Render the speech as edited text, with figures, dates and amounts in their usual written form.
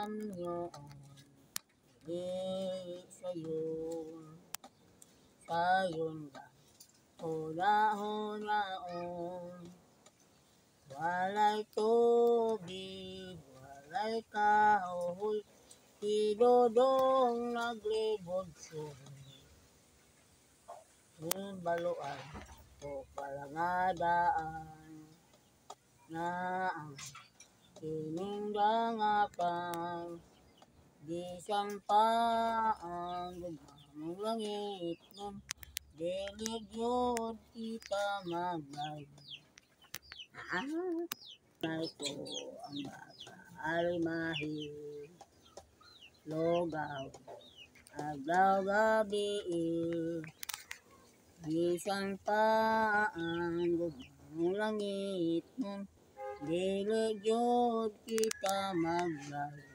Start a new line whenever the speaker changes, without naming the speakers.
amyon, di sayon lang, huna-hunaon. Walay tubig, walay kahoy, si Dodong naglibot-son. Baluan o palangadaan na ang tiningdangapan, di sampa ang gumamong langit nun, diligyod kita maglay. Nay ko ang bata almahi, logaw, adlaw gabi, bisan pa ang gumamong langit nun, dili gyud kita maglay.